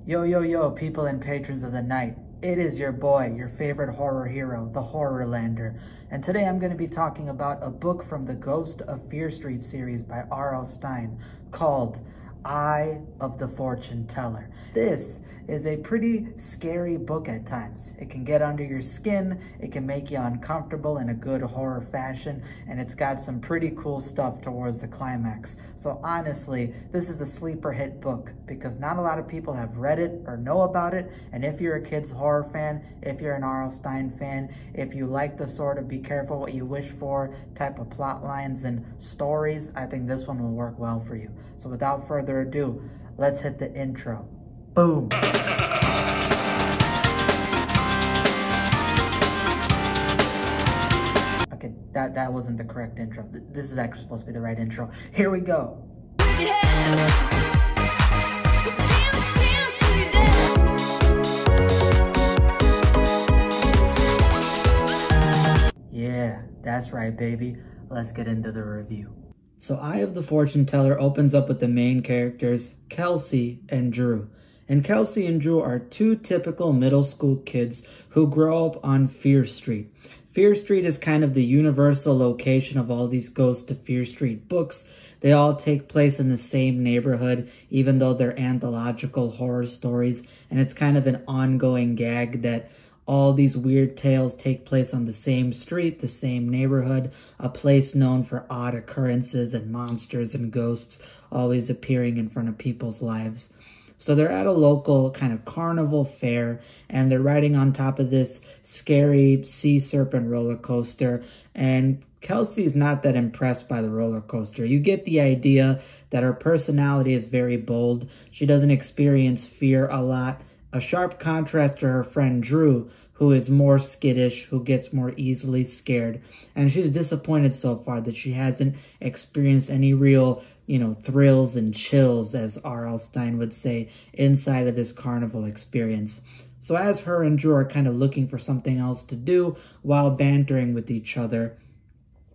Yo, yo, yo, people and patrons of the night. It is your boy, your favorite horror hero, the Horrorlander. And today I'm going to be talking about a book from the Ghost of Fear Street series by R.L. Stine called Eye of the Fortuneteller. This is a pretty scary book at times. It can get under your skin, it can make you uncomfortable in a good horror fashion, and it's got some pretty cool stuff towards the climax. So honestly, this is a sleeper hit book because not a lot of people have read it or know about it, and if you're a kid's horror fan, if you're an R.L. Stine fan, if you like the sort of be careful what you wish for type of plot lines and stories, I think this one will work well for you. So without further ado, let's hit the intro. Boom! Okay, that wasn't the correct intro. This is actually supposed to be the right intro. Here we go. Yeah, that's right, baby. Let's get into the review. So Eye of the Fortuneteller opens up with the main characters, Kelsey and Drew. And Kelsey and Drew are two typical middle school kids who grow up on Fear Street. Fear Street is kind of the universal location of all these Ghost of Fear Street books. They all take place in the same neighborhood, even though they're anthological horror stories. And it's kind of an ongoing gag that all these weird tales take place on the same street, the same neighborhood, a place known for odd occurrences and monsters and ghosts always appearing in front of people's lives. So they're at a local kind of carnival fair, and they're riding on top of this scary sea serpent roller coaster, and Kelsey's not that impressed by the roller coaster. You get the idea that her personality is very bold. She doesn't experience fear a lot. A sharp contrast to her friend Drew, who is more skittish, who gets more easily scared. And she's disappointed so far that she hasn't experienced any real, thrills and chills, as R.L. Stine would say, inside of this carnival experience. So as her and Drew are kind of looking for something else to do while bantering with each other,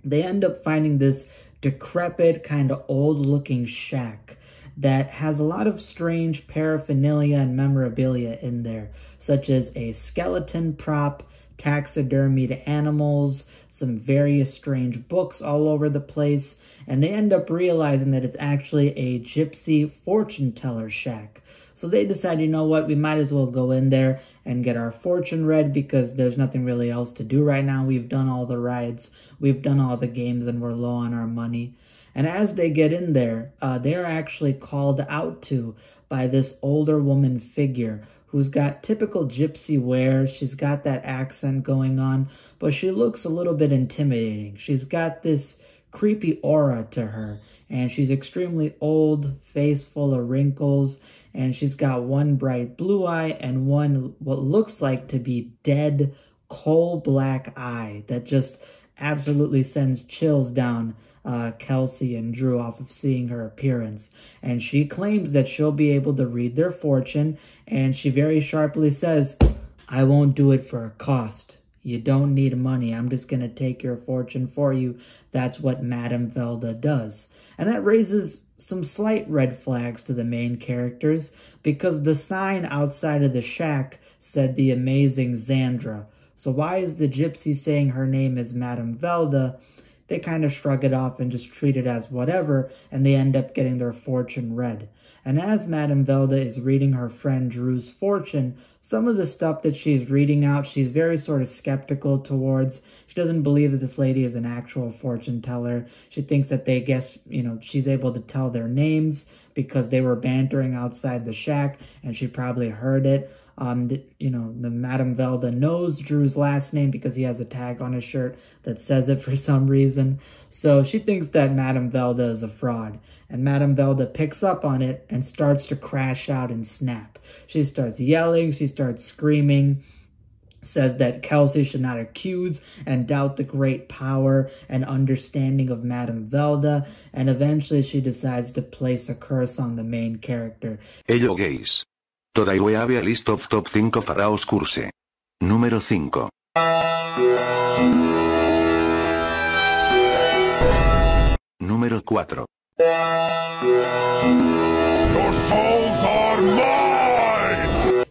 they end up finding this decrepit, kind of old-looking shack that has a lot of strange paraphernalia and memorabilia in there, such as a skeleton prop, taxidermied animals, some various strange books all over the place, and they end up realizing that it's actually a gypsy fortune teller shack. So they decide, you know what, we might as well go in there and get our fortune read because there's nothing really else to do right now. We've done all the rides, we've done all the games, and we're low on our money. And as they get in there, they are actually called out to by this older woman figure who's got typical gypsy wear. She's got that accent going on, but she looks a little bit intimidating. She's got this creepy aura to her, and she's extremely old, face full of wrinkles, and she's got one bright blue eye and one what looks like to be dead coal black eye that just absolutely sends chills down Kelsey and Drew off of seeing her appearance. And she claims that she'll be able to read their fortune, and she very sharply says, "I won't do it for a cost. You don't need money. I'm just going to take your fortune for you." That's what Madame Velda does. And that raises some slight red flags to the main characters because the sign outside of the shack said the amazing Xandra. So why is the gypsy saying her name is Madame Velda? They kind of shrug it off and just treat it as whatever, and they end up getting their fortune read. And as Madame Velda is reading her friend Drew's fortune, some of the stuff that she's reading out, she's very sort of skeptical towards. She doesn't believe that this lady is an actual fortune teller. She thinks that she's able to tell their names because they were bantering outside the shack, and she probably heard it. The Madame Velda knows Drew's last name because he has a tag on his shirt that says it for some reason. So she thinks that Madame Velda is a fraud. And Madame Velda picks up on it and starts to crash out and snap. She starts yelling, she starts screaming, says that Kelsey should not accuse and doubt the great power and understanding of Madame Velda, and eventually she decides to place a curse on the main character. Hello guys. Today we have a list of top 5 pharaohs curse. Número 5. Número 4. Your souls are mine!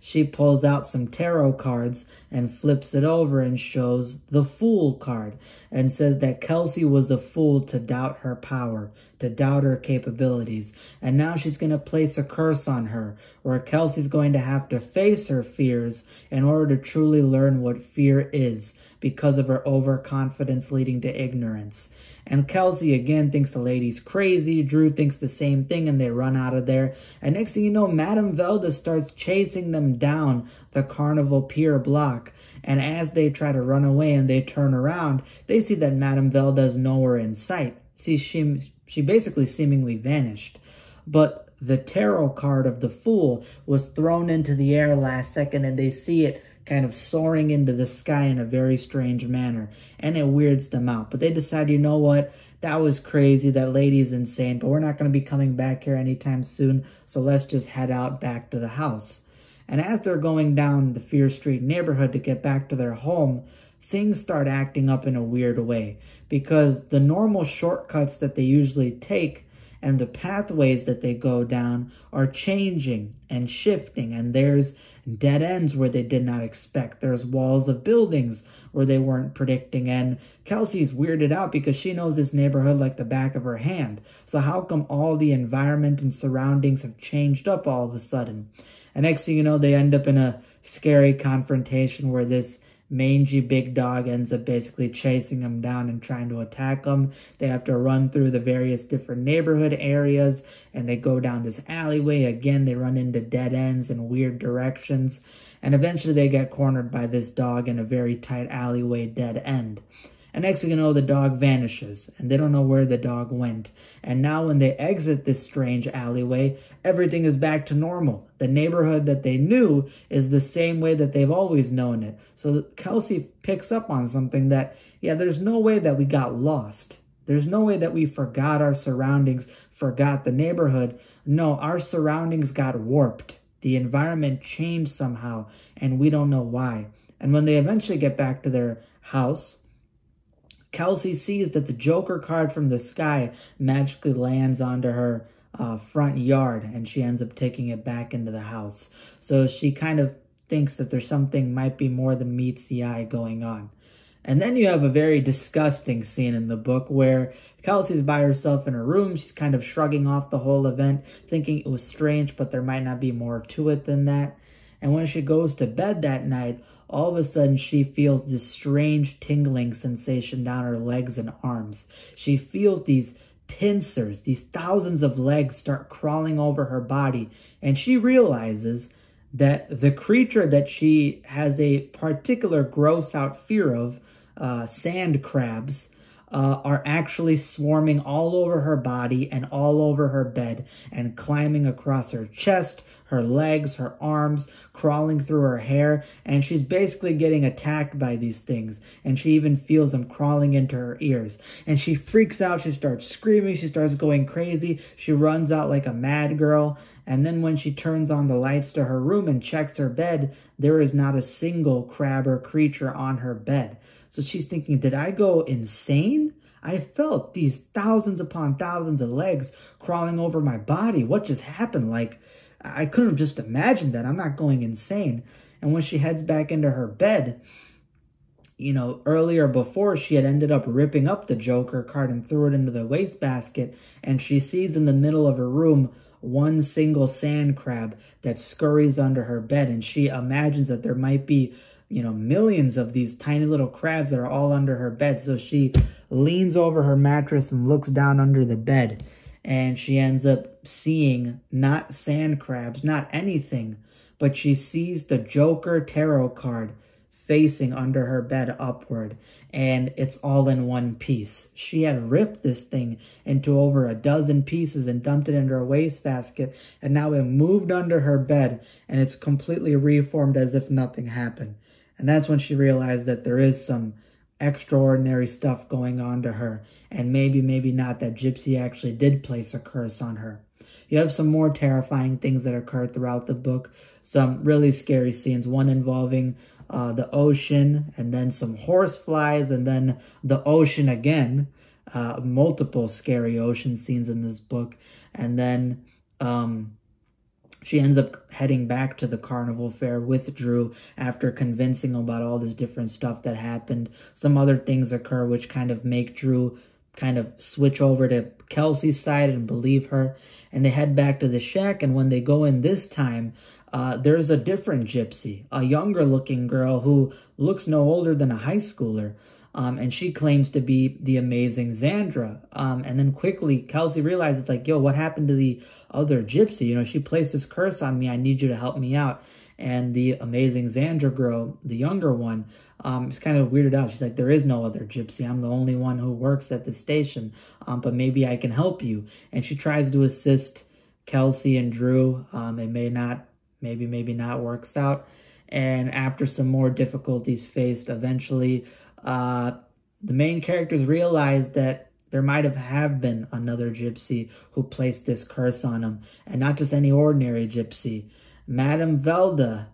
she pulls out some tarot cards and flips it over and shows the Fool card and says that Kelsey was a fool to doubt her power, to doubt her capabilities. And now she's going to place a curse on her, where Kelsey's going to have to face her fears in order to truly learn what fear is, because of her overconfidence leading to ignorance. And Kelsey again thinks the lady's crazy. Drew thinks the same thing, and they run out of there. And next thing you know, Madame Velda starts chasing them down the Carnival Pier block. And as they try to run away and they turn around, they see that Madame Velda is nowhere in sight. See, she basically seemingly vanished. But the tarot card of the Fool was thrown into the air last second, and they see it kind of soaring into the sky in a very strange manner, and it weirds them out. But they decide, you know what, that was crazy, that lady's insane, but we're not going to be coming back here anytime soon, so let's just head out back to the house. And as they're going down the Fear Street neighborhood to get back to their home, things start acting up in a weird way, because the normal shortcuts that they usually take and the pathways that they go down are changing and shifting, and there's dead ends where they did not expect. There's walls of buildings where they weren't predicting, and Kelsey's weirded out because she knows this neighborhood like the back of her hand. So how come all the environment and surroundings have changed up all of a sudden? And next thing you know, they end up in a scary confrontation where this mangy big dog ends up basically chasing them down and trying to attack them. They have to run through the various different neighborhood areas, and they go down this alleyway. Again, they run into dead ends and weird directions, and eventually they get cornered by this dog in a very tight alleyway dead end. And next thing you know, the dog vanishes, and they don't know where the dog went. And now when they exit this strange alleyway, everything is back to normal. The neighborhood that they knew is the same way that they've always known it. So Kelsey picks up on something that, yeah, there's no way that we got lost. There's no way that we forgot our surroundings, forgot the neighborhood. No, our surroundings got warped. The environment changed somehow, and we don't know why. And when they eventually get back to their house, Kelsey sees that the Joker card from the sky magically lands onto her front yard, and she ends up taking it back into the house. So she kind of thinks that there's something might be more than meets the eye going on. And then you have a very disgusting scene in the book where Kelsey's by herself in her room. She's kind of shrugging off the whole event, thinking it was strange, but there might not be more to it than that. And when she goes to bed that night, all of a sudden she feels this strange tingling sensation down her legs and arms. She feels these pincers, these thousands of legs start crawling over her body, and she realizes that the creature that she has a particular gross out fear of, sand crabs, are actually swarming all over her body and all over her bed and climbing across her chest, her legs, her arms, crawling through her hair, and she's basically getting attacked by these things, and she even feels them crawling into her ears. And she freaks out, she starts screaming, she starts going crazy, she runs out like a mad girl, and then when she turns on the lights to her room and checks her bed, there is not a single crab or creature on her bed. So she's thinking, did I go insane? I felt these thousands upon thousands of legs crawling over my body. What just happened? Like, I couldn't have just imagined that. I'm not going insane. And when she heads back into her bed, you know, earlier before she had ended up ripping up the Joker card and threw it into the wastebasket, and she sees in the middle of her room one single sand crab that scurries under her bed, and she imagines that there might be, you know, millions of these tiny little crabs that are all under her bed. So she leans over her mattress and looks down under the bed, and she ends up seeing not sand crabs, not anything, but she sees the Joker tarot card facing under her bed upward, and it's all in one piece. She had ripped this thing into over a dozen pieces and dumped it into her wastebasket, and now it moved under her bed, and it's completely reformed as if nothing happened. And that's when she realized that there is some extraordinary stuff going on to her, and maybe not, that Gypsy actually did place a curse on her. You have some more terrifying things that occur throughout the book, some really scary scenes, one involving the ocean, and then some horse flies, and then the ocean again, multiple scary ocean scenes in this book, and then she ends up heading back to the carnival fair with Drew after convincing him about all this different stuff that happened. Some other things occur which kind of make Drew kind of switch over to Kelsey's side and believe her. And they head back to the shack, and when they go in this time, there's a different gypsy, a younger looking girl who looks no older than a high schooler. And she claims to be the amazing Xandra. And then quickly, Kelsey realizes, like, yo, what happened to the other gypsy? You know, she placed this curse on me. I need you to help me out. And the amazing Xandra girl, the younger one, is kind of weirded out. She's like, there is no other gypsy. I'm the only one who works at the station. But maybe I can help you. And she tries to assist Kelsey and Drew. It may not, maybe not works out. And after some more difficulties faced, eventually, the main characters realize that there might have been another gypsy who placed this curse on him, and not just any ordinary gypsy. Madame Velda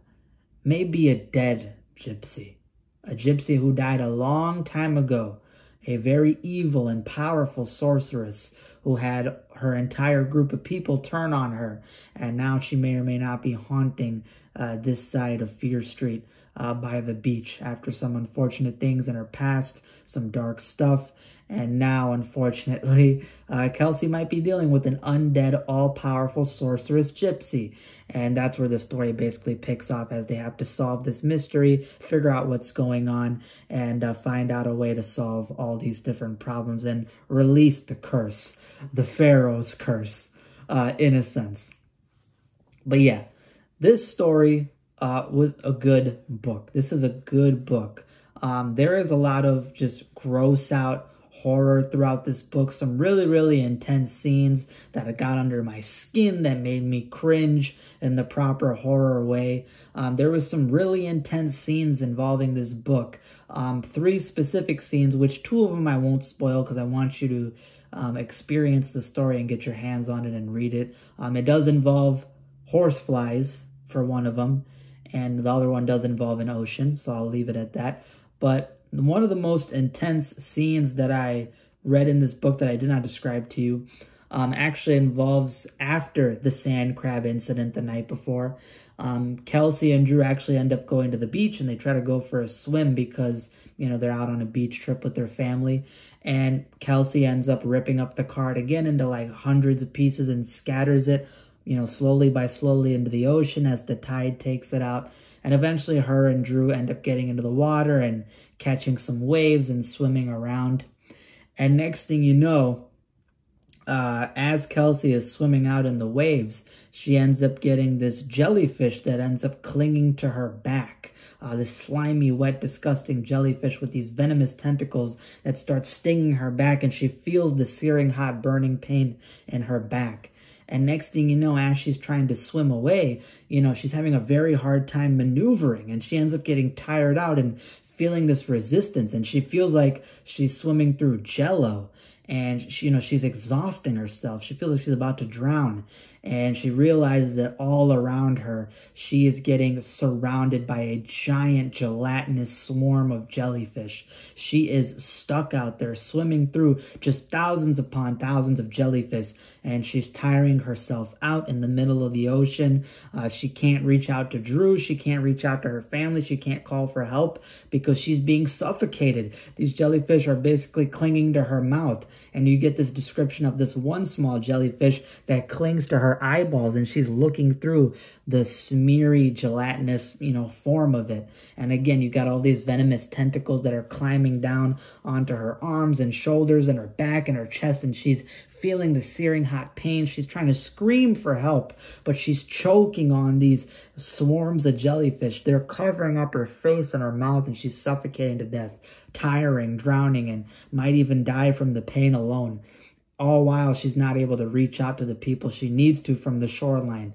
may be a dead gypsy, a gypsy who died a long time ago, a very evil and powerful sorceress who had her entire group of people turn on her, and now she may or may not be haunting this side of Fear Street. By the beach after some unfortunate things in her past, some dark stuff. And now, unfortunately, Kelsey might be dealing with an undead, all-powerful sorceress gypsy. And that's where the story basically picks up, as they have to solve this mystery, figure out what's going on, and find out a way to solve all these different problems and release the curse, the Pharaoh's curse, in a sense. But yeah, this story was a good book. This is a good book. There is a lot of just gross out horror throughout this book. Some really, really intense scenes that got under my skin that made me cringe in the proper horror way. There was some really intense scenes involving this book. 3 specific scenes, which 2 of them I won't spoil because I want you to experience the story and get your hands on it and read it. It does involve horseflies for one of them, and the other one does involve an ocean, so I'll leave it at that. But one of the most intense scenes that I read in this book that I did not describe to you actually involves after the sand crab incident the night before. Kelsey and Drew actually end up going to the beach, and they try to go for a swim because, you know, they're out on a beach trip with their family. And Kelsey ends up ripping up the card again into like hundreds of pieces and scatters it, you know, slowly by slowly into the ocean as the tide takes it out. And eventually her and Drew end up getting into the water and catching some waves and swimming around. And next thing you know, as Kelsey is swimming out in the waves, she ends up getting this jellyfish that ends up clinging to her back. This slimy, wet, disgusting jellyfish with these venomous tentacles that start stinging her back, and she feels the searing, hot, burning pain in her back. And next thing you know, as she's trying to swim away, you know, she's having a very hard time maneuvering, and she ends up getting tired out and feeling this resistance, and she feels like she's swimming through jello, and she, you know, she's exhausting herself. She feels like she's about to drown, and she realizes that all around her, she is getting surrounded by a giant gelatinous swarm of jellyfish. She is stuck out there swimming through just thousands upon thousands of jellyfish, and she's tiring herself out in the middle of the ocean. She can't reach out to Drew. She can't reach out to her family. She can't call for help because she's being suffocated. These jellyfish are basically clinging to her mouth. And you get this description of this one small jellyfish that clings to her eyeballs, and she's looking through the smeary, gelatinous, you know, form of it. And again, you got all these venomous tentacles that are climbing down onto her arms and shoulders and her back and her chest, and she's feeling the searing hot pain. She's trying to scream for help, but she's choking on these swarms of jellyfish. They're covering up her face and her mouth, and she's suffocating to death, tiring, drowning, and might even die from the pain alone. All while she's not able to reach out to the people she needs to from the shoreline.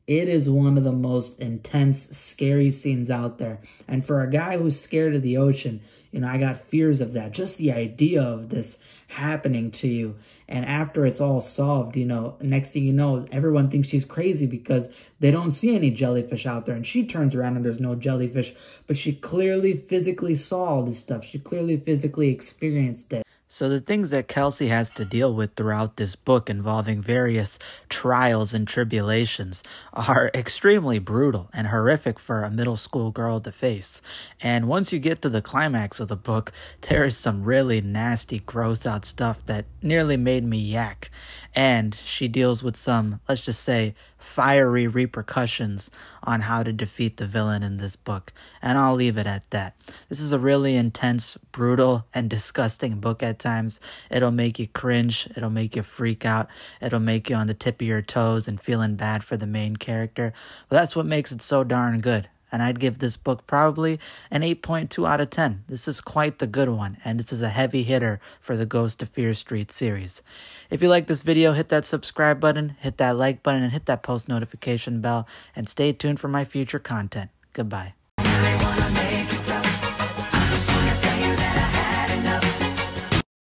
It is one of the most intense, scary scenes out there. And for a guy who's scared of the ocean, you know, I got fears of that. Just the idea of this happening to you. And after it's all solved, you know, next thing you know, everyone thinks she's crazy because they don't see any jellyfish out there. And she turns around and there's no jellyfish. But she clearly physically saw all this stuff. She clearly physically experienced it. So the things that Kelsey has to deal with throughout this book involving various trials and tribulations are extremely brutal and horrific for a middle school girl to face. And once you get to the climax of the book, there is some really nasty, gross out stuff that nearly made me yak. And she deals with some, let's just say, fiery repercussions on how to defeat the villain in this book. And I'll leave it at that. This is a really intense, brutal, and disgusting book at times. It'll make you cringe. It'll make you freak out. It'll make you on the tip of your toes and feeling bad for the main character. But that's what makes it so darn good. And I'd give this book probably an 8.2 out of 10. This is quite the good one, and this is a heavy hitter for the Ghost of Fear Street series. If you like this video, hit that subscribe button, hit that like button, and hit that post notification bell, and stay tuned for my future content. Goodbye.